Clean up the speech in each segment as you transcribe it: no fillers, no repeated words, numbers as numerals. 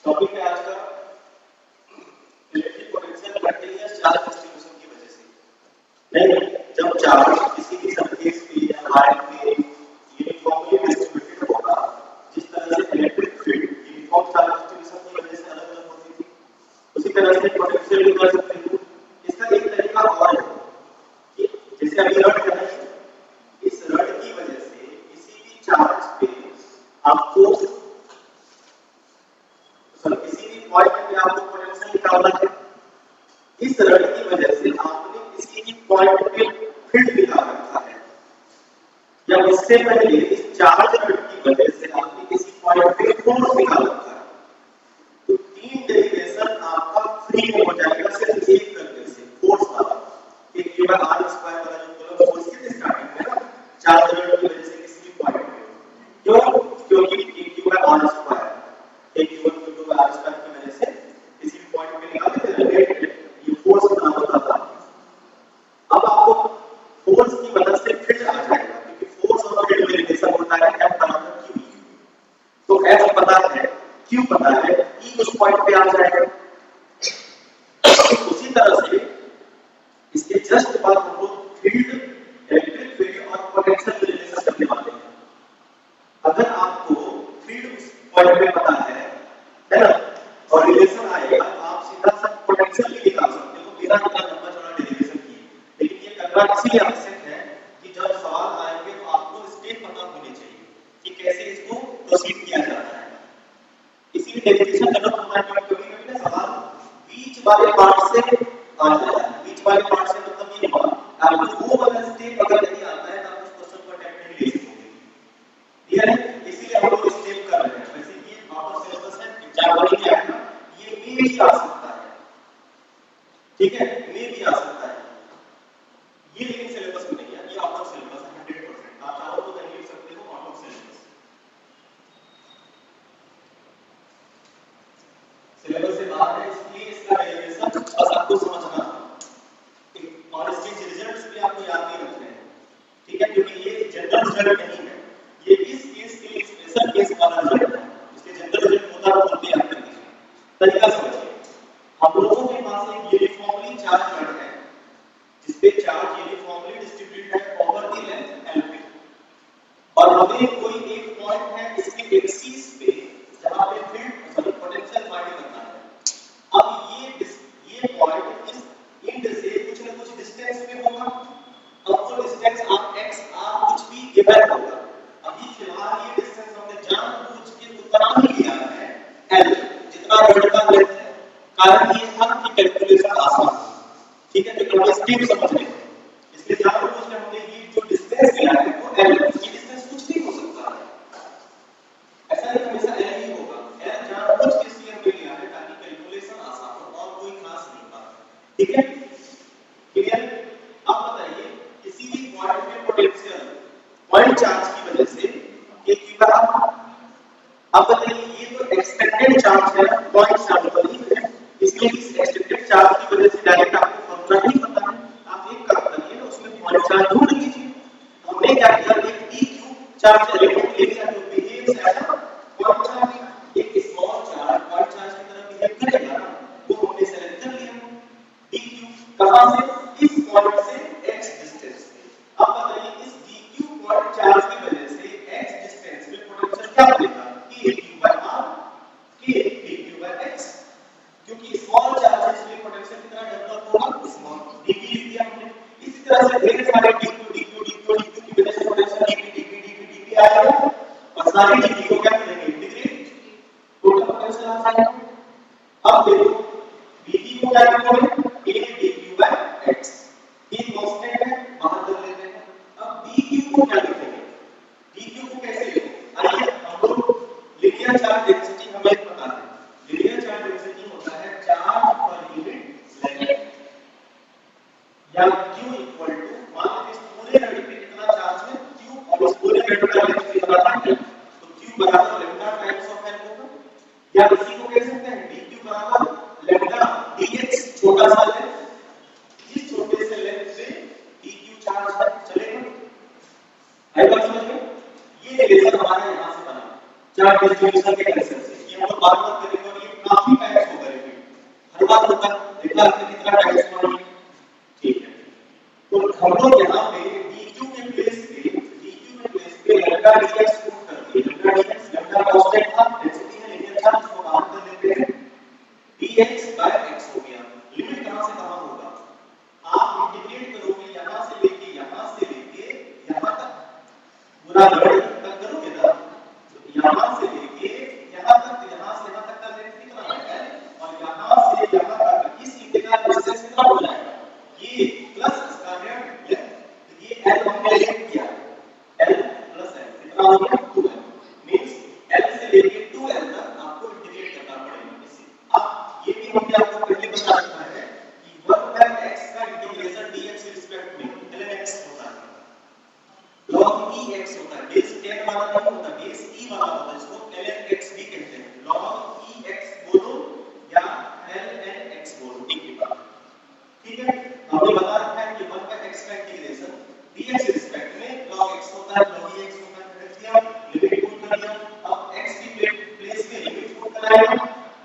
Topic है आज का electric potential continuous charge distribution की वजह से। नहीं, जब चार्ज किसी भी सरफेस पे या वायर पे यूनिफॉर्मली डिस्ट्रीब्यूटेड होगा, जिस तरह से electric field uniform charge distribution की वजह से अलग अलग होती थी, उसी तरह से पोटेंशियल भी कर सकते हैं। इसका एक तरीका और है कि जैसे अभी रड है, इस रड की वजह से किसी भी चार्ज पे आपको किसी भी पॉइंट पे आपको पोटेंशियल निकालना है। इस रड की वजह से आपने किसी भी पॉइंट पे फील्ड निकाल रखा है, या उससे पहले इस चार्ज रड की वजह से आपने किसी पॉइंट पे फोर्स निकाल रखा है। तो तीन डेरिवेशन आपका फ्री में हो जाएगा सिर्फ एक करने से, फोर्स वाला। एक Q बाय R स्क्वायर वाला जो कूलम फोर्स की स्टार्टिंग में ना चार्ज रड की वजह से किसी भी पॉइंट पे, क्यों? क्योंकि Q बाय R स्क्वायर एक Q1 Q2 bye R square की वजह से किसी भी पॉइंट पे निकाल देते हैं, ये फोर्स कितना होता था। अब आपको फोर्स की मदद से फील्ड आ जाएगा, क्योंकि फोर्स और फील्ड में रिलेशन होता है F बराबर Q। तो F पता है, Q पता है, E उस पॉइंट पे आ जाएगा। उसी तरह से इसके जस्ट बाद हम लोग फील्ड, इलेक्ट्रिक फील्ड और पोटेंशियल में रिलेशन करने वाले हैं। अगर आपको फील्ड उस पॉइंट पे पता है ना, और रिलेशन आएगा, तो आप सीधा सा पोटेंशियल भी निकाल सकते हो बिना इतना लंबा चौड़ा डेरिवेशन किए। लेकिन ये करना इसलिए आवश्यक है कि जब सवाल आएंगे तो आपको स्टेप पता होने चाहिए कि कैसे इसको प्रोसीड किया जाता है। इसीलिए डेरिवेशन गलत होता है, क्योंकि कभी ना सवाल बीच वाले पार्ट से आ जाता है। बीच वाले पार्ट से मतलब ये हुआ, आपको वो वाला स्टेप अगर नहीं आता है तो आप उस क्वेश्चन को अटेम्प्ट नहीं ले सकते। क्लियर है? इसीलिए हम लोग स्टेप कर रहे हैं। वैसे ये आउट ऑफ सिलेबस है, एग्जाम में क्या है ना, ये में भी आ सकता है, ठीक है, में भी आ सकता है ये, लेकिन सिलेबस में नहीं है, ये आउट ऑफ सिलेबस है 100%। आप चाहो तो कहीं लिख सकते हो आउट ऑफ सिलेबस। सिलेबस से बाहर है, इसलिए इसका डेरिवेशन बस आपको समझना है, और इसके रिजल्ट्स भी आपको याद नहीं रखने हैं, ठीक है, क्योंकि ये जनरल रिजल्ट नहीं है, ये इस केस के लिए स्पेशल केस वाला रिजल्ट है। इसलिए जनरल रिजल्ट होता है बोलते हैं आपके तरीका समझिए। हम लोगों के पास एक यूनिफॉर्मली चार्ज रड है, जिसपे चार्ज यूनिफॉर्मली डिस्ट्रीब्यूटेड है ओवर द लेंथ L पे, और हमें कोई एक पॉइंट है इसके एक्सिस पे जहां पे फील्ड पोटेंशियल फाइंड करना है। अब ये पॉइंट इस एंड से कुछ ना कुछ डिस्टेंस पे होगा। अब वो डिस्टेंस आप x r कुछ भी गिवन होगा। अभी फिलहाल ये डिस्टेंस हमने जानबूझ के उतना ही लिया है L, जितना रड का लेंथ है, कारण ये हम की कैलकुलेशन आसान है, ठीक है, तो हम स्टेप समझ लेते हैं। इसलिए जानबूझ के हमने ये जो डिस्टेंस लिया है वो L, ये डिस्टेंस कुछ भी हो सकता है, ऐसा नहीं हमेशा L ही होगा। L जानबूझ के इसलिए हमने लिया है ताकि कैलकुलेशन आसान हो, और कोई खास नहीं बात, ठीक है, क्लियर? अब बताइए, किसी भी पॉइंट पे पोटेंशियल पॉइंट चार्ज की वजह से ये Q का, अब बताइए ये जो एक्सपेक्टेड चार्ज है पॉइंट चार्ज पर ही है, इसलिए इस एक्सपेक्टेड चार्ज की वजह से डायरेक्ट आपको फॉर्मूला नहीं पता है, आप एक काम करिए ना, उसमें पॉइंट चार्ज ढूंढ लीजिए। हमने क्या किया, एक dq चार्ज एलिमेंट ले लिया जो behaves as a point charge, एक स्मॉल चार्ज पॉइंट चार्ज की तरह बिहेव करेगा, वो हमने सेलेक्ट कर लिया dq, कहां से, इस पॉइंट से x डिस्टेंस पे। अब बताइए इस dq पॉइंट चार्ज की वजह से x डिस्टेंस पे पोटेंशियल क्या बनेगा, k q by r, k dq by x, क्योंकि स्मॉल चार्ज है इसलिए पोटेंशियल कितना डेवलप होगा, स्मॉल dq लिख दिया हमने। इसी तरह से ढेर सारे dq की वजह से पोटेंशियल dp आएगा, और सारे dq को क्या करेंगे, इंटीग्रेट, टोटल पोटेंशियल आ जाएगा। अब देखो dp को क्या करेंगे, k dq by x, ये कांस्टेंट है, बाहर कर लेते हैं। अब dq को क्या लिखेंगे, dq को कैसे लिखेंगे, आइए हम लोग लीनियर चार्ज डेंसिटी हमें पता है, लीनियर चार्ज डेंसिटी होता है चार्ज पर यूनिट लेंथ, या q इक्वल टू, मान लीजिए इस पूरे रड पे कितना चार्ज है q, और इस पूरे रड का लेंथ कितना है, तो q बराबर लैम्डा टाइम्स ऑफ L होगा, या इसी को कह सकते हैं dq बराबर लैम्डा dx, छोटा सा लेंथ, इस छोटे से लेंथ से dq चार्ज है, चलेगा? आई बात समझ में? ये रिलेशन हमारा यहां से बना चार्ज डिस्ट्रीब्यूशन के रिलेशन से, ये हम लोग बात करेंगे, और ये dx by x हो गया। लिमिट कहां से कहां होगा, आप इंटीग्रेट करोगे यहां से लेके यहां तक पूरा वर्ड तक करोगे ना, तो यहां से लेके यहां तक, यहां से यहां तक का लेंथ कितना है l, और यहां से यहां तक इस इंटीग्रल डिस्टेंस कितना हो जाएगा, ये प्लस इसका लेंथ, तो ये l हमने लिख दिया, l प्लस l कितना हो गया 2l, मींस l से लेके 2l तक आपको इंटीग्रेट करना पड़ेगा इसे। अब ये भी हमने आपको पहले बता रखा है कि 1/x का इंटीग्रेशन dx के रिस्पेक्ट में ln x होता है, log ex होता है, बेस 10 वाला नहीं होता, बेस e वाला होता है, इसको ln x भी कहते हैं, log ex बोलो या ln x बोलो, एक ही बात, ठीक है। हमने बता रखा है कि 1/x का इंटीग्रेशन dx के रिस्पेक्ट में log x होता है, log ex होता है, रख दिया, लिमिट पुट कर दिया। अब x की प्लेस में लिमिट पुट कराएगा,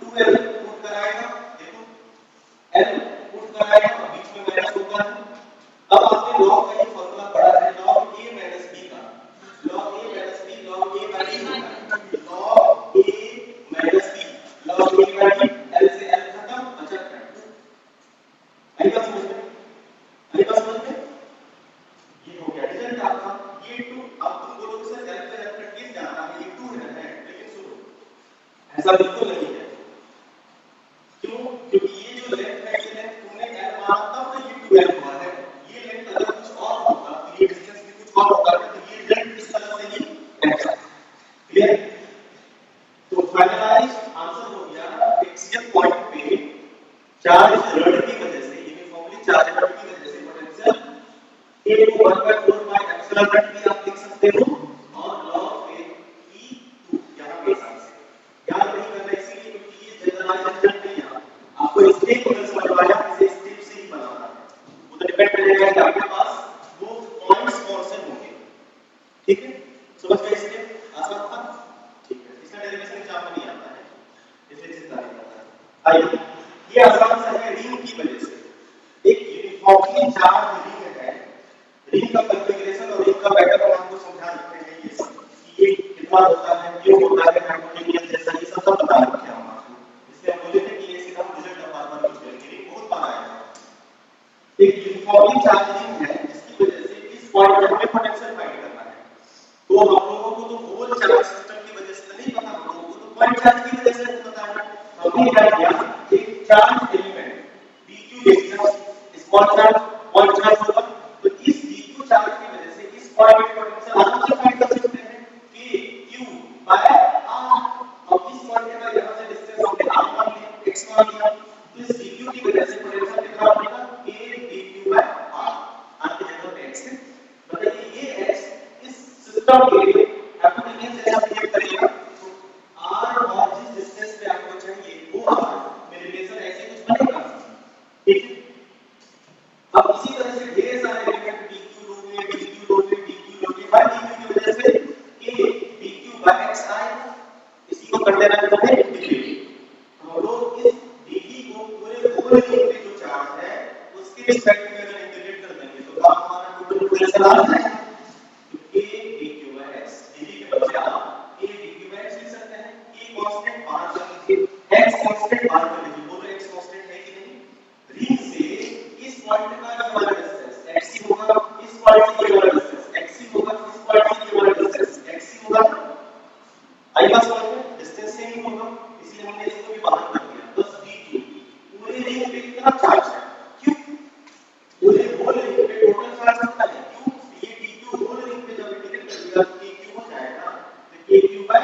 2l पुट कराएगा, देखो l पुट कराएगा और बीच में माइनस होगा। अब आपने log का ये फार्मूला पढ़ा है, log a minus b का, log a minus b log a by b होता है, log a minus b log a by b, l से l खत्म, बचा 2। आई बात समझ में, आई बात समझ में, ये हो गया रिजल्ट आपका, ये 2। अब तुम बोलोगे सर l पे l कट गिर जाता है, ये 2 है, लेकिन सुनो ऐसा बिल्कुल नहीं है, क्यों, क्योंकि ये जो लेंथ है, ये लेंथ तुमने l माना तब तो ये 2l हुआ है, ये लेंथ अगर कुछ और होता तो ये डिस्टेंस भी कुछ और होता, तो ये लेंथ इस तरह से ही रहता, क्लियर। तो फाइनलाइज आंसर हो गया एक्सियल पॉइंट पे चार्ज रड की वजह से, यूनिफॉर्मली चार्ज रड की वजह से पोटेंशियल a को 1/4 by epsilon नॉट भी आप लिख सकते हो, और log a e2 यहां के हिसाब से याद नहीं करना, इसलिए क्योंकि ये जनरलाइजेशन नहीं है, आपको स्टेप अगर समझवाया इसे स्टेप से ही बनाना है, वो तो डिपेंड करेगा कि आपके पास वो पॉइंट्स कौन से होंगे, ठीक है। समझ गए स्टेप, आसान था, ठीक है। इसका डेरिवेशन एग्जाम में नहीं आता है, इसलिए चिंता नहीं करना। आइए, ये आसान सा है, रिंग की वजह से, एक यूनिफॉर्मली चार्ज रिंग है, रिंग का कॉन्फ़िगरेशन और रिंग का पैटर्न हम आपको समझा रखे हैं, ये सब कि ये कितना होता है, क्यों होता है, हाइपोटेनियस जैसा, ये सब बता रखे हैं हम आपको, इसलिए हम बोले थे कि ये सीधा रिजल्ट का बार-बार यूज करेंगे, रिंग बहुत बार आएगा। एक यूनिफॉर्मली चार्ज रिंग है जिसकी वजह से इस पॉइंट पे हमें पोटेंशियल फाइंड करना है, तो हम लोगों को तो होल चार्ज सिस्टम की वजह से नहीं पता, हम लोगों को तो पॉइंट चार्ज की वजह से पता है। हमने क्या किया, एक charge element dq distance, small charge point charge होगा, तो इस dq चार्ज की वजह से इस पॉइंट पे पोटेंशियल आराम से फाइंड कर सकते हैं, k q by r। अब इस पॉइंट का यहां से डिस्टेंस हमने r मान लिया, x मान लिया, तो इस dq की वजह से पोटेंशियल कितना बनेगा, k dq by r, r की जगह पे x है, बताइए ये x इस सिस्टम के लिए हाइपोटेनियस जैसा बिहेव करेगा, तो r और जिस डिस्टेंस पे आपको चाहिए वो r में रिलेशन ऐसे कुछ बनेगा, ठीक है। अब इसी तरह से ढेर सारे एलिमेंट dq लोगे, dq लोगे, dq लोगे, हर dq की वजह से k dq by x आएगा, इसी को कर देना है इंटीग्रेट। हम लोग इस dt को पूरे होल रिंग पे जो चार्ज है उसके रिस्पेक्ट में अगर इंटीग्रेट कर देंगे तो काम हमारा टोटल पोटेंशियल आ जाएगा, तो k dq by x, dt के बदले आप k dq by x लिख सकते हैं, k कांस्टेंट बाहर कर लीजिए, x कांस्टेंट बाहर कर लीजिए, बोलो x कांस्टेंट है कि नहीं, रिंग से इस पॉइंट का ये वाला डिस्टेंस xc होगा, इस पॉइंट से ये वाला डिस्टेंस xc होगा, इस पॉइंट से ये वाला डिस्टेंस xc होगा, आई बात समझ में, डिस्टेंस से ही होगा, इसलिए हमने इसको भी बाहर कर दिया, बस dq पूरे रिंग पे कितना चार्ज है, क्यों, पूरे होल रिंग पे टोटल चार्ज कितना है, क्यों, ये dq होल रिंग पे जब इंटीग्रेट कर दिया तो kq हो जाएगा, तो kq by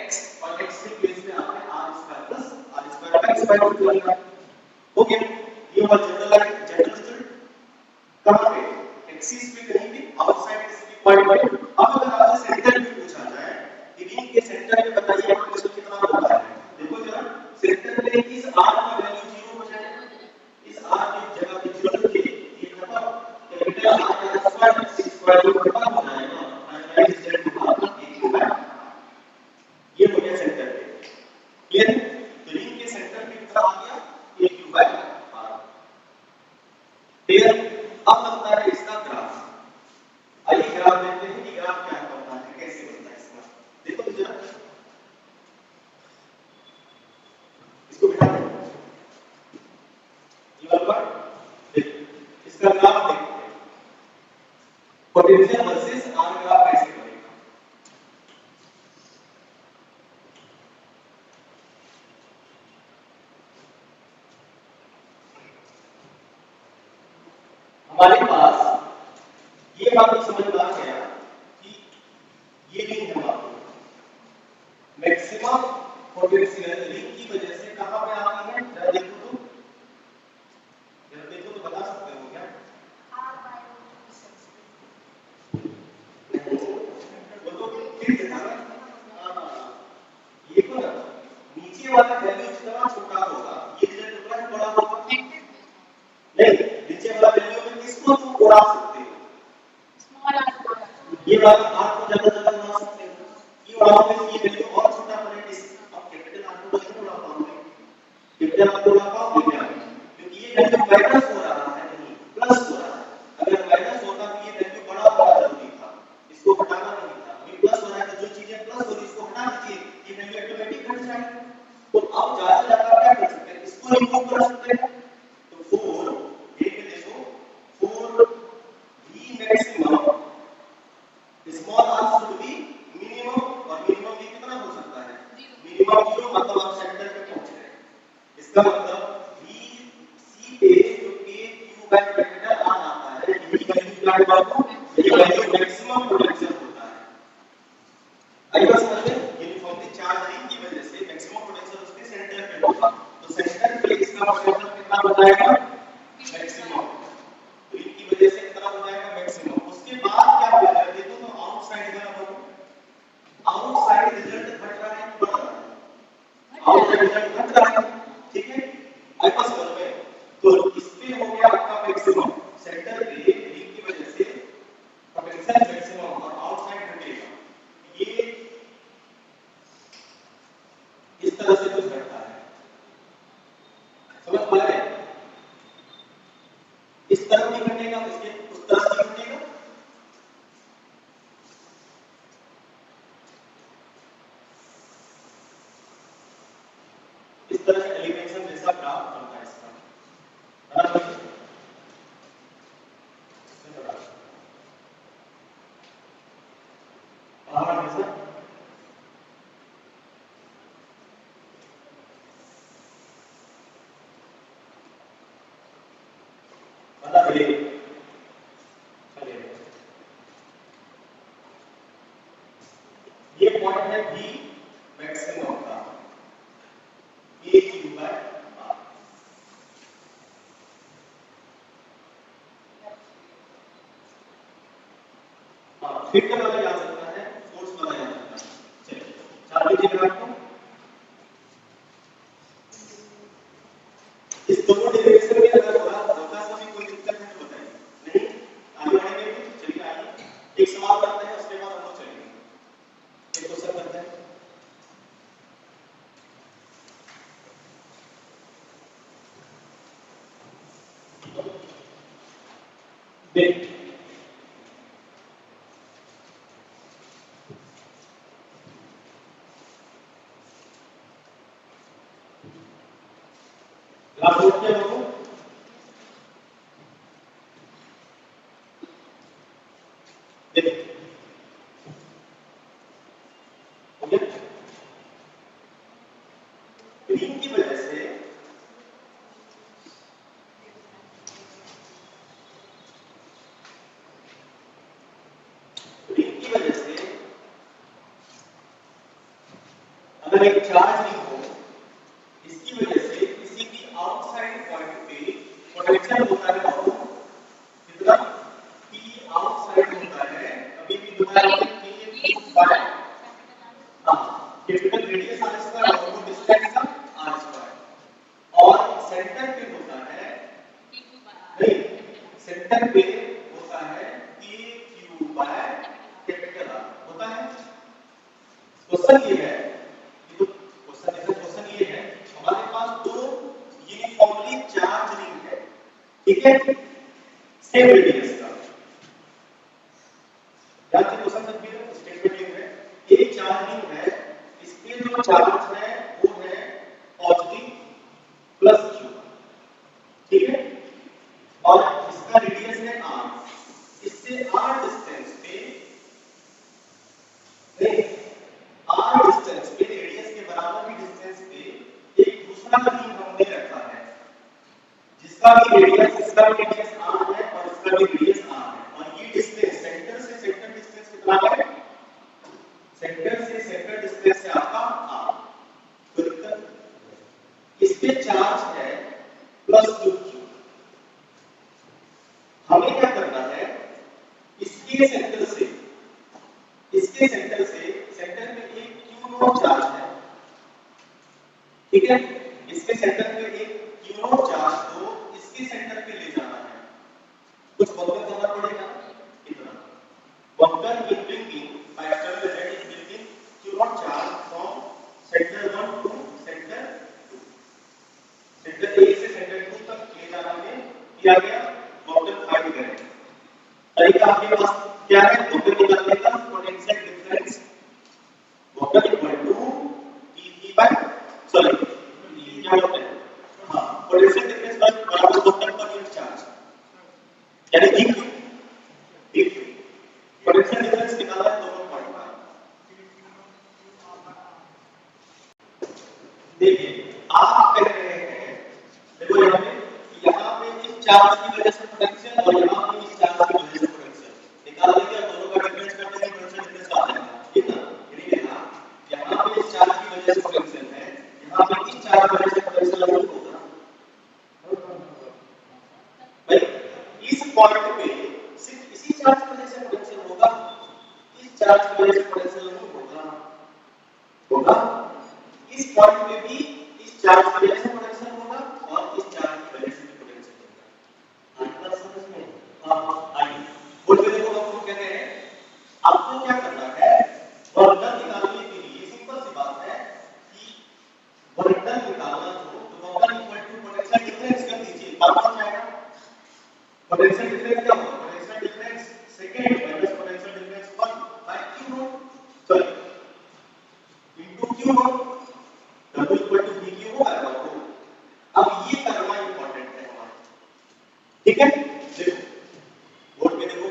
x, और x के प्लेस में आपने r² प्लस r² का x बाय 2 लिखा, हो गया। ये हुआ जनरल रिजल्ट, कहां पे, एक्सिस पे कहीं भी आउटसाइड किसी पॉइंट पे। अब अगर आपसे सेंटर भी पूछा जाए कि रिंग के सेंटर में बताइए पोटेंशियल कितना होता है, देखो जरा सेंटर पे इस r की वैल्यू 0 हो जाएगा, इस r की जगह पे 0 रखिए, ये खत्म, कैपिटल R का स्क्वायर c² खत्म हो जाएगा, फाइनल रिजल्ट होगा kq by r, ये हो गया सेंटर पे, क्लियर। तो रिंग के सेंटर पे कितना आ गया, kq by r, क्लियर। अब बनता है इसका ग्राफ, आइए ग्राफ देखते हैं कि ग्राफ क्या बनता है, कैसे बनता है इसका, देखो जरा इसको बिठा दें, हमारे पास ये बात तो समझ में आ गया कि ये रिंग है बात मैक्सिमम पोटेंशियल रिंग की वजह से कहां पे आती है, जरा देखो तो बता सकते हो क्या? वो तो फिर था ना, ये तो ना नीचे वाला वैल्यू जितना छोटा होगा ये रिजल्ट उतना ही बड़ा होगा। नहीं, नीचे वाला वैल्यू में किसको तुम उड़ा सकते हो? ये वाला आर को ज्यादा उड़ा सकते हो, ये उड़ाओगे तो ये वैल्यू और छोटा पड़ेगा। अब कैपिटल आर को कैसे उड़ा पाओगे? कैपिटल आर को उड़ा पाओगे क्या? क्योंकि ये वैल्यू माइनस हो रहा है, नहीं प्लस हो रहा है। अगर माइनस होता तो ये वैल्यू बड़ा होना जरूरी था, इसको हटाना नहीं था। अभी प्लस हो रहा है तो जो चीजें प्लस हो रही है इसको हटा दीजिए, ये वैल्यू ऑटोमेटिक घट जाएगी। तो अब ज्यादा से ज्यादा क्या कर सकते हैं, इसको रिमूव कर सकते हैं। तो 4 देख के देखो 4 v maximum small r should be minimum, और मिनिमम v कितना हो सकता है? मिनिमम 0, मतलब आप सेंटर पे पहुंच रहे हैं। इसका मतलब v c पे जो k q by capital r आता है, यही वैल्यू क्या है बाबू? ये वैल्यू मैक्सिमम पोटेंशियल होता है। आई बात समझ में? यूनिफॉर्मली चार्ज रिंग की वजह से मैक्सिमम पोटेंशियल उसके सेंटर पे होगा, तो सेंटर पे इसका पोटेंशियल कितना हो जाएगा? मैक्सिमम। रिंग की वजह से कितना हो जाएगा? मैक्सिमम। उसके बाद क्या होगा देखो तो आउटसाइड का बोलो, आउटसाइड रिजल्ट घट रहा है कि बढ़ रहा है? आउटसाइड रिजल्ट घट रहा है, ठीक है। आई बात समझ में? तो इस पे हो गया आपका मैक्सिमम, सेंटर पे रिंग की वजह से पोटेंशियल मैक्सिमम और आउटसाइड घटेगा। ये इस तरह से कुछ घटता है, समझ पा रहे हैं? इस तरफ भी घटेगा, इसके उस तरफ भी घटेगा। इस तरह का एलिवेशन जैसा ग्राफ बनता है इसका, बराबर? पहाड़ जैसा मतलब ये पॉइंट है v मैक्सिमम का, a q by r। Filter वाला याद रखना है, फोर्स वाला याद रखना है। चलिए चालू कीजिए ग्राफ को। इस दोनों डेरिवेशन में अगर होता सा भी कोई दिक्कत है तो बताइए, नहीं आगे बढ़ेंगे भी। चलिए आइए एक सवाल करते हैं, उसके बाद हम लोग चलेंगे। एक क्वेश्चन करते हैं। देख ग्राफ नोट किया लोगों? देख हो गया। रिंग की वजह से अगर एक चार्ज रिंग हो, इसकी वजह से किसी भी आउटसाइड पॉइंट पे पोटेंशियल होता है बाबू कितना? p आउटसाइड होता है, अभी भी बताया हमने k by capital radius r square और वो डिस्टेंस का r स्क्वायर, और सेंटर पे होता है नहीं, सेंटर पे होता है k q by capital r होता है। क्वेश्चन ये है, क्वेश्चन ये है हमारे पास दो यूनिफॉर्मली चार्ज रिंग है, ठीक है, सेम रेडियस का। याद से क्वेश्चन समझिए, स्टेटमेंट लिख रहे हैं एक चार्ज रिंग है, इसके जो चार्ज है वो है पॉजिटिव प्लस q, ठीक है, और इसका रेडियस है r। इससे r डिस्टेंस पे r डिस्टेंस पे रेडियस के बराबर की डिस्टेंस पे एक दूसरा रिंग हमने रखा है, जिसका भी रेडियस, इसका भी रेडियस r है और इसका पे चार्ज है +2q। हमें क्या करना है, इसके सेंटर से सेंटर में एक q नॉट चार्ज है, ठीक है, इसके सेंटर पे एक q नॉट चार्ज को इसके सेंटर पे ले जाना है, कुछ वक्र करना पड़ेगा, इतना वक्र is bringing by external agent is bringing q naught charge from centre 1 to centre 2, centre 1 से सेंटर 2 तक ले जाना में किया गया, वक्र फाइंड करें। तरीका आपके पास क्या है, वक्र निकालने का, पोटेंशियल डिफरेंस वक्र equal to dV by sorry क्या होता है, हां पोटेंशियल डिफरेंस बराबर वक्र पर यूनिट चार्ज, यानी dQ पोटेंशियल डिफरेंस निकाला है 2.5। देखिए आप कह रहे हैं, देखो यहाँ पे इस चार्ज की वजह से पोटेंशियल और यहाँ पे इस चार्ज की वजह से पोटेंशियल निकाल लेंगे, दोनों का डिफरेंस करते हैं, पोटेंशियल डिफरेंस आ जाएगा, ठीक है। यानी देखा यहाँ पे इस चार्ज की वजह से पोटेंशियल है, यहाँ पे इस चार्ज की वजह से पोटेंशियल होगा भाई, इस पॉइंट पे सिर्फ इसी चार्ज की वजह से पोटेंशियल होगा, इस चार्ज की वजह से पोटेंशियल नहीं होगा, इस पॉइंट पे भी इस चार्ज की वजह से पोटेंशियल होगा और इस चार्ज की वजह से भी पोटेंशियल होगा। आपका समझ में? हां आइए बोल के देखो, आपको क्या कह रहे हैं, आपको क्या करना है, वर्क डन निकालने के लिए सिंपल सी बात है कि वर्क डन निकालना हो तो work equal to potential difference कर दीजिए, बात बन जाएगा। पोटेंशियल डिफरेंस क्या होगा, potential difference second minus potential difference 1 by q naught sorry into q naught double equal to dq होगा। अब ये करना इंपॉर्टेंट है हमारा, ठीक है। देखो बोर्ड पे देखो,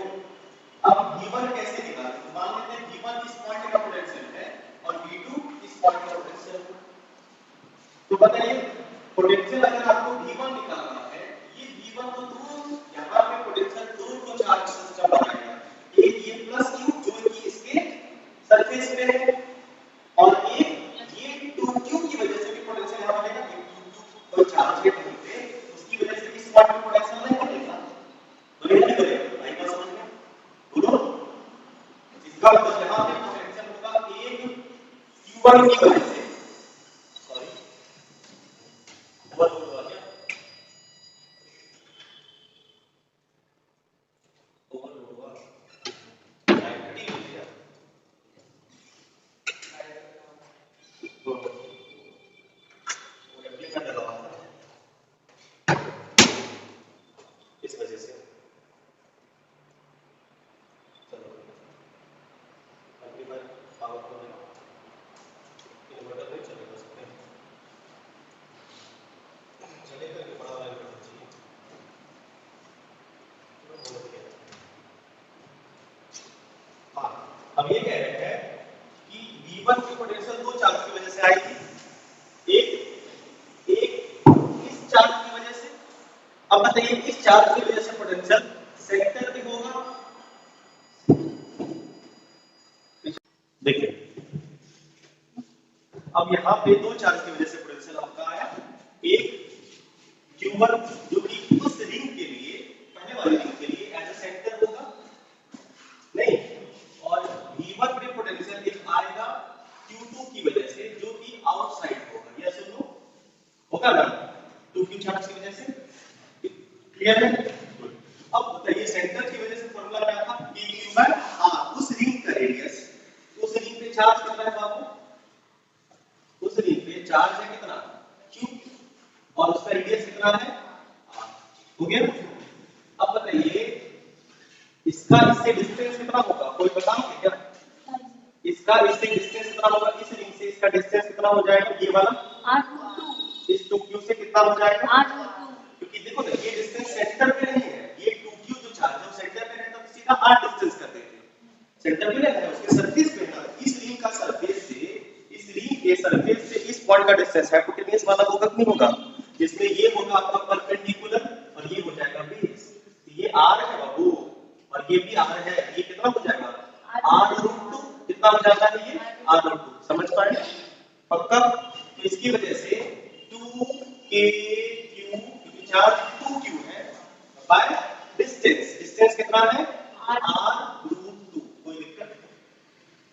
अब v1 कैसे निकालें, तो मान लेते हैं v1 इस पॉइंट का पोटेंशियल है और v2 इस पॉइंट का पोटेंशियल है, तो बताइए पोटेंशियल अगर आपको v1 निकालना है, ये v1 तो दूर यहाँ पे पोटेंशियल दूर को चार्ज सिस्टम बनाएगा, एक ये प्लस q जो कि इसके सरफेस पे है और एक ये 2q की वजह से भी पोटेंशियल यहाँ बनेगा, ये 2q कोई चार्ज है कहीं पे, उसकी वजह से इस पॉइंट पे पोटेंशियल नहीं बनेगा, बनेगा नहीं बनेगा, आई बात समझ में बोलो। इसका मतलब यहाँ पे पोटेंशियल होगा एक q1 की वजह से, सॉरी ओवर हुआ क्या, ओवर हुआ लाइट हो गया, तो रेप्लिकेंट लगा था इस वजह से, चलो अगली बार पावर को देना इन्वर्टर नहीं चलेगा, सकते हैं चलेगा कि बड़ा वाला इन्वर्टर चाहिए, चलो बोल दिया। हाँ अब ये कह रहे हैं कि v1 की पोटेंशियल दो चार्ज की वजह से आई थी, एक इस चार्ज की वजह से, अब बताइए इस चार्ज की वजह से पोटेंशियल सेंटर पे होगा, देखिए अब यहाँ पे दो चार्ज की वजह से पोटेंशियल आपका आया, एक q1 जो कि उस रिंग के लिए, पहले वाली रिंग के लिए एज अ सेंटर होगा नहीं, और v1 पे पोटेंशियल एक आएगा q2 की वजह से जो कि आउटसाइड होगा, यस और नो होगा ना, 2q चार्ज की वजह से, क्लियर है। अब बताइए सेंटर की वजह से फॉर्मूला क्या था, dq बाय r, उस रिंग का रेडियस, उस रिंग पे चार्ज कितना है बाबू, उस रिंग पे चार्ज है कितना q और उसका रेडियस कितना है r, हो गया। अब बताइए इसका इससे डिस्टेंस कितना होगा, कोई बताओगे क्या, इसका इससे डिस्टेंस कितना होगा, इस रिंग से इसका डिस्टेंस कितना हो जाएगा, ये वाला r22, इस 2q से कितना हो जाएगा r22, क्योंकि देखो ना ये डिस्टेंस सेंटर पे नहीं है, ये 2q जो चार्ज है सेंटर पे रहता तो सीधा r डिस्टेंस कर देते, सेंटर पे रहता है उसके सरफेस पे है, इस रिंग का सरफेस से इस रिंग के सरफेस से इस पॉइंट का डिस्टेंस हाइपोटेन्यूज वाला होगा कि नहीं होगा, जिसमें ये होगा आपका परपेंडिकुलर और ये हो जाएगा बेस, ये r है बाबू और ये भी r है, ये कितना हो जाएगा r√2, कितना हो जाता है ये r√2, समझ पाए पक्का। तो इसकी वजह से 2k के क्यू, क्योंकि चार्ज 2q है, बाय डिस्टेंस, डिस्टेंस कितना है r√2, कोई दिक्कत नहीं।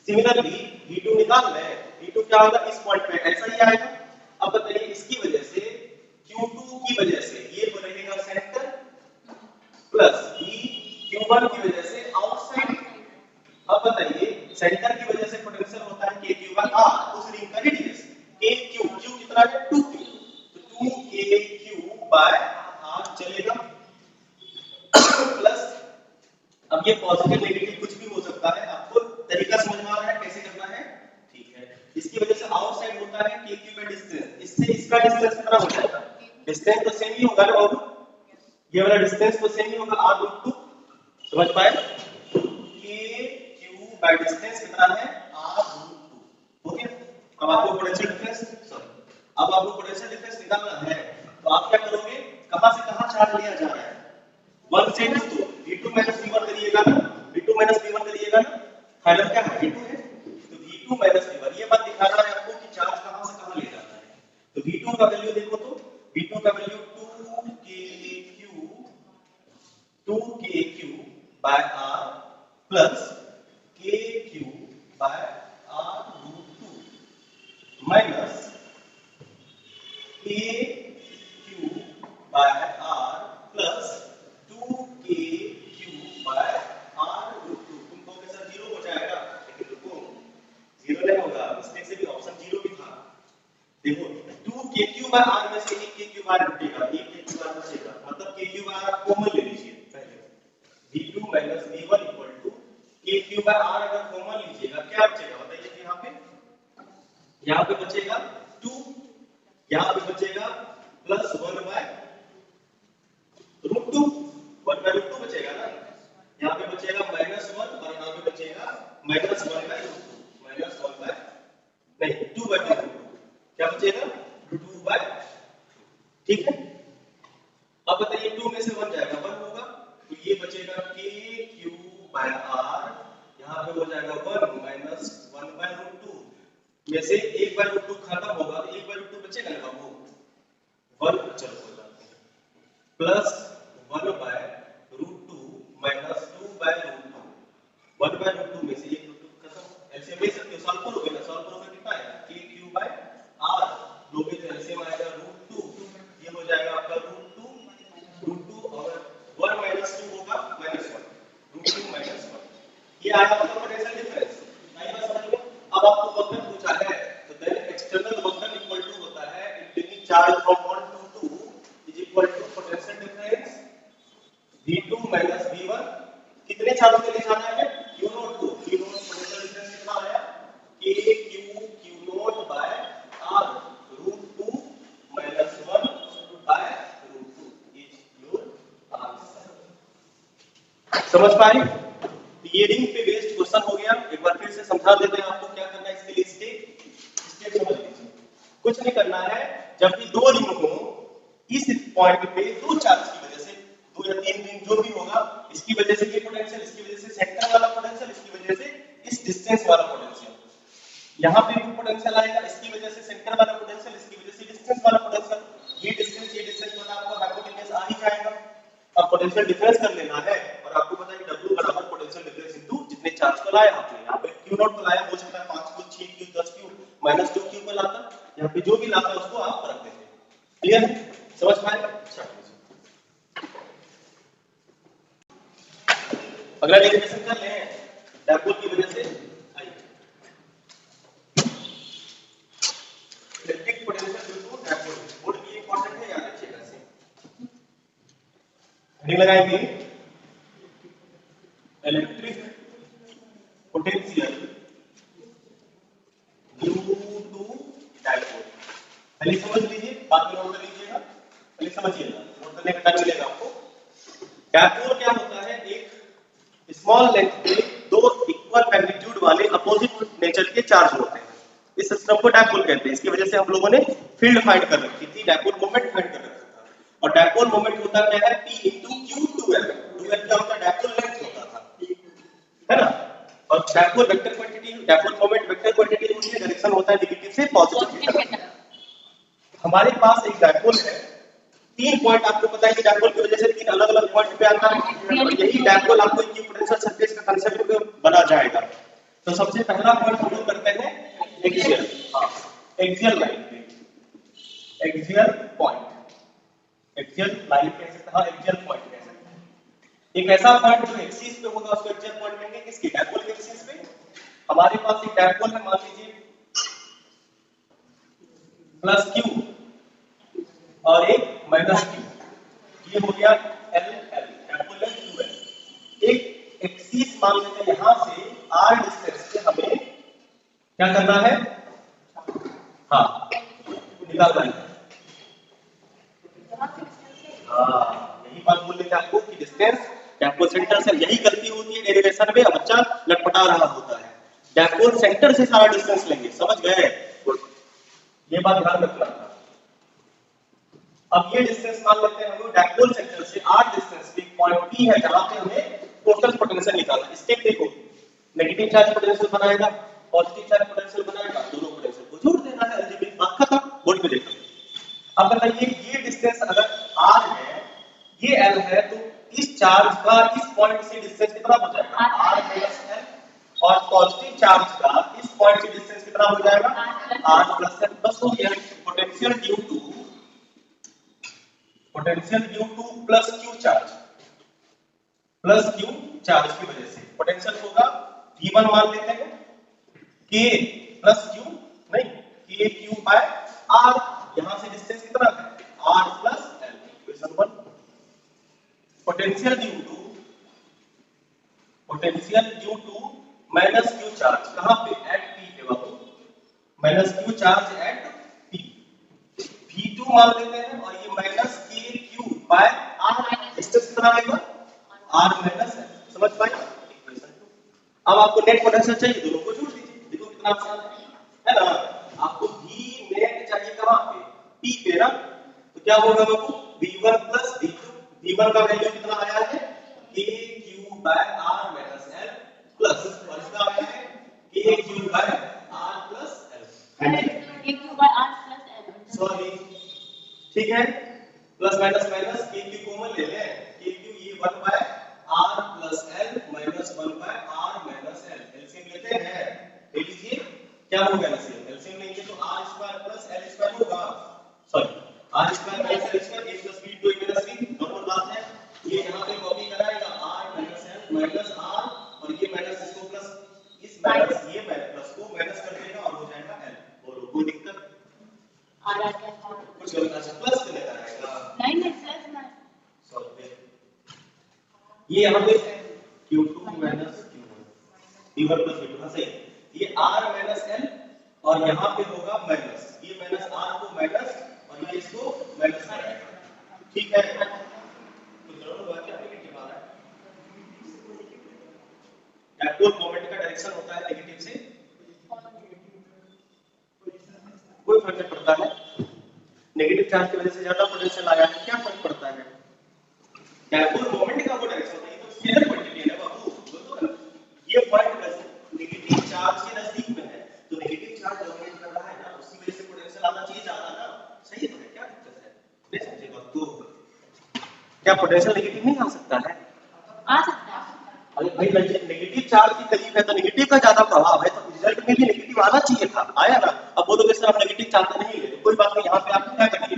सिमिलरली v2 निकाल रहे हैं, v2 क्या होगा इस पॉइंट पे ऐसा ही आएगा। अब बताइए इसकी वजह से q2 की वजह से ये रहेगा सेंटर प्लस v q1 की वजह से आउटसाइड। अब बताइए सेंटर की वजह से पोटेंशियल होता है kq/r, उस रिंग का रेडियस kq, q कितना है 2q, तो 2kq/r चलेगा प्लस, अब ये पॉजिटिव नेगेटिव कुछ भी हो सकता है, आपको तरीका समझ में आ रहा है कैसे करना है, ठीक है। इसकी वजह से आउटसाइड होता है kq बाय डिस्टेंस, इससे इसका डिस्टेंस कितना हो जाएगा, डिस्टेंस तो सेम ही होगा ना बाबू, ये वाला डिस्टेंस तो सेम ही होगा r√2, समझ पाए, kq बाय डिस्टेंस कितना है r√2, ओके। अब आपको पोटेंशियल डिफरेंस, अब आपको पोटेंशियल डिफरेंस निकालना है, तो आप क्या करोगे, कहां से कहां चार्ज लिया जा रहा है, 1 से 2, v2 v1 करिएगा ना, v2 v1 करिएगा ना, फाइनल क्या है v2 है, तो v2 v1, ये बात दिखा रहा है आपको कि चार्ज कहां से कहां ले जाता है। तो v2 का वैल्यू देखो, तो v2 का value 2kq by r plus kq by r√2 minus kq by r plus 2kq by r√2, तुम कहोगे सर जीरो हो जाएगा, लेकिन रुको, जीरो नहीं होगा, मिस्टेक से भी ऑप्शन जीरो भी था। देखो 2kq by r में से एक kq बार घटेगा, एक kq बार बचेगा, मतलब kq बार आप कॉमन ले लीजिए पहले, v2 v1 kq by r अगर कॉमन लीजिएगा क्या बचेगा बताइए, यहाँ पे बचेगा 2, यहाँ पे बचेगा प्लस 1 बाय √2, 1 बाय √2 बचेगा ना, यहाँ पे बचेगा -1 और यहाँ पे बचेगा -1 बाय √2, -1 बाय नहीं 2 बाय √2, क्या बचेगा 2 बाय, ठीक है। अब बताइए 2 में से 1 जाएगा 1 होगा, तो ये बचेगा kq by r, यहाँ पे हो जाएगा 1 माइनस 1 बाय √2 में से 1 बाय √2 खत्म होगा, तो 1 बाय √2 बचेगा ना बाबू, 1 चलो हो जाते हैं, plus 1 by √2 minus 2 by √2, 1 by √2 में से 1 √2 खत्म, एलसीएम ले सकते हो, सॉल्व करोगे ना, सॉल्व करोगे कितना आएगा kq by r, लोगे तो एलसीएम आएगा √2, ये हो जाएगा आपका √2 और 1 माइनस 2 होगा -1, √2 माइनस 1, ये आया आपका पोटेंशियल डिफरेंस, नहीं बात समझ में। अब आपको वक्र पूछा है, तो देन एक्सटर्नल वक्र इक्वल टू होता है increasing charge from 1 to 2 is equal to potential difference v2 v1, कितने चार्ज के लिए जाना है q0 को, q0 पोटेंशियल डिफरेंस कितना आया kq q0 by r √2 -1 by √2 is your answer, समझ पाए। ये रिंग पे बेस्ड क्वेश्चन हो गया, एक बार फिर से समझा देते हैं आपको क्या करना है, इसके लिए स्टेप समझ लीजिए, कुछ नहीं करना है, जब भी दो रिंग हो इस पॉइंट पे दो चार्ज की वजह से, 2 या 3 रिंग जो भी होगा, इसकी वजह से ये पोटेंशियल, इसकी वजह से सेंटर वाला पोटेंशियल, इसकी वजह से इस डिस्टेंस वाला पोटेंशियल, यहाँ पे भी पोटेंशियल आएगा, इसकी वजह से सेंटर वाला पोटेंशियल, इसकी वजह से डिस्टेंस वाला पोटेंशियल, ये डिस्टेंस वाला आपको हाइपोटेन्यूज आ ही जाएगा। अब पोटेंशियल डिफरेंस कर लेना है, और आपको पता है कि W बराबर पोटेंशियल डिफरेंस इनटू जितने चार्ज को लाया आपने, यहाँ पे q0 को लाया, हो सकता है 5q 6q 10q -2q को लाता, यहाँ पे जो भी लाता उसको आप रख देते हैं, क्लियर है, समझ पाए। अच्छा अगला डेरिवेशन कर ले, डायपोल की वजह से आइए, electric potential due to dipole, board की इंपॉर्टेंट है, याद रखिएगा इसे, हेडिंग लगाएंगे electric potential due to dipole, पहले समझ लीजिए, बाद में नोट कर लीजिएगा, पहले समझिएगा, नोट करने का टाइम मिलेगा आपको। डायपोल क्या होता है, एक स्मॉल लेंथ पे दो इक्वल मैग्नीट्यूड वाले अपोजिट नेचर के चार्ज होते हैं, इस सिस्टम को डायपोल कहते हैं। इसकी वजह से हम लोगों ने फील्ड फाइंड कर रखी थी, डायपोल मोमेंट फाइंड कर रखा था, और डायपोल मोमेंट होता क्या है P * Q2L, 2L क्या होता है डायपोल लेंथ होता था, है ना, और dipole vector quantity, dipole moment vector quantity होती है, डायरेक्शन होता है नेगेटिव से पॉजिटिव की तरफ। हम हमारे पास एक डायपोल है, 3 पॉइंट आपको पता है कि डायपोल की वजह से 3 अलग-अलग पॉइंट पे आता है और यही डायपोल आपको इक्विपोटेंशियल सरफेस का कांसेप्ट पे बना जाएगा। तो सबसे पहला पॉइंट हम लोग करते हैं एक्सियल। हां, एक्सियल लाइन पे, एक्सियल पॉइंट, एक्सियल लाइन कह सकते हैं, एक्सियल पॉइंट कह सकते हैं। एक ऐसा पॉइंट जो एक्सिस पे होगा उसको एक्सियल पॉइंट कहेंगे। किसके? डायपोल के एक्सिस पे। हमारे पास एक डायपोल है, मान लीजिए प्लस क्यू और एक माइनस क्यू, ये हो गया एल एल, डायपोल है 2l। एक एक्सिस मान लेते हैं, यहां से r डिस्टेंस पे हमें क्या करना है? हाँ, निकालना है। हाँ, यही बात बोल रहे थे आपको कि डिस्टेंस डायपोल सेंटर से, यही गलती होती है डेरिवेशन में, बच्चा लटपटा रहा होता है। डायपोल सेंटर से सारा डिस्टेंस लेंगे, समझ गए? ये बात ध्यान रखना था। अब ये डिस्टेंस मान लेते हैं हम डायपोल सेंटर से r डिस्टेंस पे पॉइंट P है, जहां पे हमें टोटल पोटेंशियल निकालना है। स्टेप देखो, नेगेटिव चार्ज पोटेंशियल बनाएगा, पॉजिटिव चार्ज पोटेंशियल बनाएगा, दोनों पोटेंशियल को जोड़ देना है। अलजेब्रिक बात खत्म, बोर्ड पे देखो। अब बताइए ये डिस्टेंस अगर r है, ये l है, तो इस चार्ज का इस पॉइंट से डिस्टेंस कितना हो जाएगा? r minus l। और पॉजिटिव चार्ज का इस पॉइंट से डिस्टेंस कितना हो जाएगा? r plus l। बस हो गया। Potential due two plus Q charge, plus Q charge की वजह से पोटेंशियल होगा v1 मान लेते हैं, k प्लस क्यू, नहीं, k क्यू बाय r। यहां से डिस्टेंस कितना है? r plus l, equation 1। Potential due to minus q charge, कहां पे? एट p पे बाबू, minus q charge at p, v2 मान लेते हैं, और ये minus k q by r, distance कितना आएगा? r minus l। समझ पाए? इक्वेशन 2। अब आपको नेट पोटेंशियल चाहिए, दोनों को जोड़ दीजिए, देखो कितना आसान है ना। आपको v नेट चाहिए कहां पे? p पे ना, तो क्या होगा बाबू? v1 प्लस v2, v1 का वैल्यू कितना आया है? k q by r minus l plus, और इसका आया है k q by r plus l, k q by r plus l, sorry, ठीक है। Plus minus minus, k q common ले लें, k क्यू ये 1 by r plus l minus 1 by r minus l, LCM लेते हैं, ले लीजिए। क्या होगा एलसीएम? एलसीएम लेंगे तो r square plus l square होगा, sorry, r square minus l square, a plus b two a minus b, normal बात है। ये यहां पे कॉपी कराएगा r minus l minus r, और ये माइनस इसको प्लस, इस माइनस ये प्लस को माइनस कर देगा और हो जाएगा l। बोलो कोई दिक्कत? आ रहा है कुछ गलत? अच्छा, प्लस से लेकर आएगा, नहीं नहीं, प्लस ना, सॉरी, ये यहां पे q2 minus q1, v1 plus v2, हां सही। ये r माइनस l, और यहां पे होगा माइनस, ये माइनस r को माइनस, और ये इसको माइनस करेगा, ठीक है। तो दोनों बात क्या नेगेटिव आ रहा है? डायपोल मोमेंट का डायरेक्शन होता है नेगेटिव से, कोई फर्क नहीं पड़ता है। नेगेटिव चार्ज की वजह से ज्यादा पोटेंशियल आया है, क्या फर्क पड़ता है? डायपोल मोमेंट का वो डायरेक्शन होता है, ये तो स्केलर क्वांटिटी है बाबू, बोलो ना। ये पॉइंट नेगेटिव चार्ज के नजदीक में है, तो नेगेटिव चार्ज डोमिनेट कर रहा है ना, उसी वजह से पोटेंशियल आना चाहिए ज्यादा ना, सही है? क्या दिक्कत है? नहीं समझे बात को? क्या पोटेंशियल नेगेटिव नहीं आ सकता है? आ सकता है। अरे भाई, नेगेटिव चार्ज की करीब है तो नेगेटिव का ज्यादा प्रभाव है, तो रिजल्ट में भी नेगेटिव आना चाहिए था, आया ना। अब बोलोगे सर आप नेगेटिव चार्ज नहीं ले, तो कोई बात नहीं, यहाँ पे आप क्या करिए,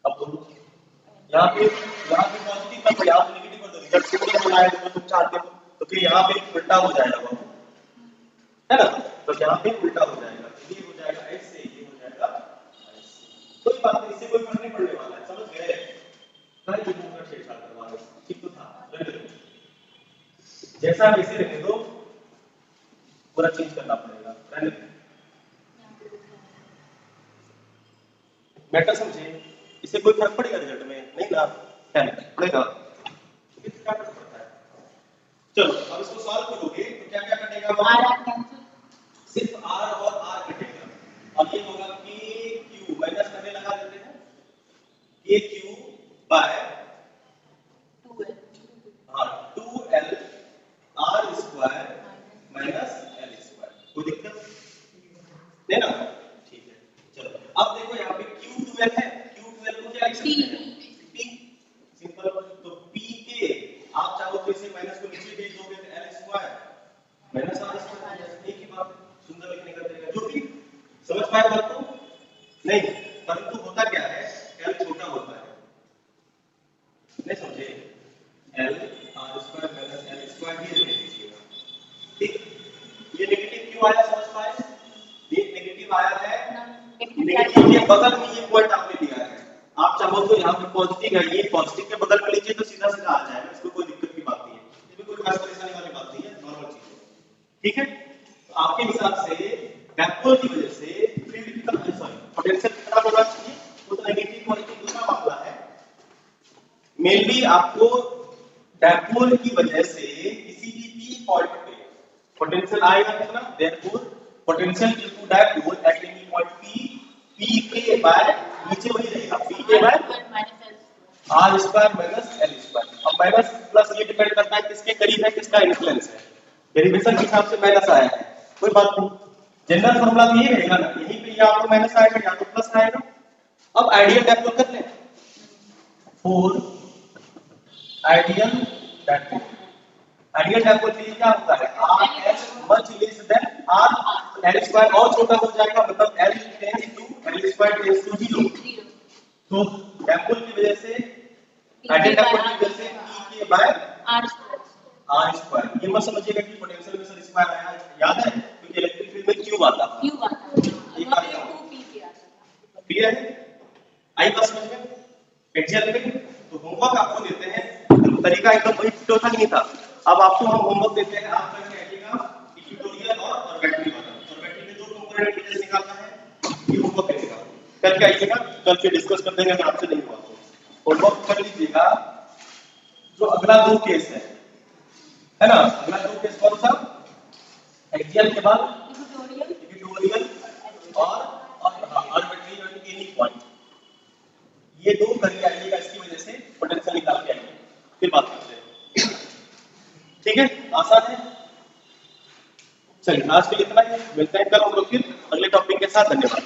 अब बोलो यहाँ पे पॉजिटिव का, यहाँ पे नेगेटिव कर दो, रिजल्ट सिमिलर में आएगा तो तुम चाहते हो, तो फिर यहाँ पे उल्टा हो जाएगा बाबू, है ना। तो यहाँ पे उल्टा हो जाएगा, ये हो जाएगा ऐसे, ये हो जाएगा ऐसे, कोई बात नहीं, इससे कोई फर्क नहीं पड़ने वाला है, समझ गए? कल जो पूरा छेड़छाड़ करवा रहे, ठीक तो था, जैसा इसे रहने दो, पूरा चेंज करना पड़ेगा, रहने दो। मैटर समझे? इससे कोई फर्क पड़ेगा रिजल्ट में? नहीं ना, क्या नहीं पड़ेगा, क्या फर्क पड़ता है? चलो अब इसको सॉल्व करोगे तो क्या क्या कटेगा? सिर्फ r और r कटेगा, और ये होगा k q, माइनस करने लगा देते हैं, k q बाय 2l, हाँ 2l r square minus l square, कोई दिक्कत नहीं ना? ठीक है, चलो अब देखो यहाँ पे Q12 है, Q12 को क्या लिख सकते हैं? P, simple. तो P के आप चाहो तो इसे माइनस को नीचे भेज दोगे तो L square minus R square, एक ही बात है, सुंदर लिखने का तरीका। जो भी समझ पाए बात को नहीं, परंतु होता क्या है, L छोटा होता है, नहीं समझे? L R square minus L square ये लिख लीजिएगा, ठीक। ये नेगेटिव क्यों आया समझ पाए? ये नेगेटिव आया है, नेगेटिव के बगल में ये पॉइंट आपने लिया है। आप चाहो तो यहाँ पे पॉजिटिव है, ये पॉजिटिव के बगल में लीजिए तो सीधा सीधा आ जाएगा, इसको कोई दिक्कत की बात नहीं है, इसमें कोई खास परेशानी वाली बात नहीं है, नॉर्मल चीज है, ठीक है। तो आपके हिसाब से डायपोल की वजह से फील्ड कितना, सॉरी पोटेंशियल कितना होना चाहिए, वो तो नेगेटिव पॉजिटिव दूसरा मामला है। मेनली आपको डायपोल की वजह से किसी भी पी पॉइंट पे पोटेंशियल आएगा कितना, therefore potential due to dipole at any point P k by नीचे वही रहेगा, P k by r square minus l square. अब माइनस प्लस ये डिपेंड करता है किसके करीब है, किसका इन्फ्लुएंस है, डेरिवेशन के हिसाब से माइनस आया है, कोई बात नहीं, जनरल फॉर्मूला तो ये रहेगा ना, यहीं पे या तो माइनस आएगा या तो प्लस आएगा। अब आइडियल डायपोल कर लें, for ideal dipole, ideal dipole के लिए क्या होता है, r H much less than r l square और छोटा हो जाएगा, मतलब l tends to l square tends to 0। तो डायपोल की वजह से आइडियल डायपोल की वजह से P k by r square, ये मत समझिएगा कि पोटेंशियल में सर स्क्वायर आया, याद है क्योंकि इलेक्ट्रिक फील्ड में क्यू आता है, एक आता है, क्लियर है, आई बात समझ में, एग्जाम में तो होमवर्क आपको देते हैं, तरीका एकदम वही ट्यूटोरियल नहीं था, अब आपको हम होमवर्क देते हैं, आप करके आइएगा इक्वेटोरियल और बैटरी वाला, और बैटरी में दो कंपोनेंट कैसे निकालना है ये होमवर्क करेगा, करके आइएगा, कल से डिस्कस कर देंगे, अगर आपसे नहीं हुआ तो होमवर्क कर लीजिएगा। जो अगला दो केस है ना, अगला दो केस कौन सा, एक्सियल के बाद इक्वेटोरियल और आर्बिट्री एनी पॉइंट, ये दो करके आइएगा, इसकी वजह से पोटेंशियल निकाल के आइए, फिर बात करते हैं, ठीक है, आसान है। चलिए आज के लिए इतना ही, मिलते हैं कल हम लोग फिर अगले टॉपिक के साथ, धन्यवाद।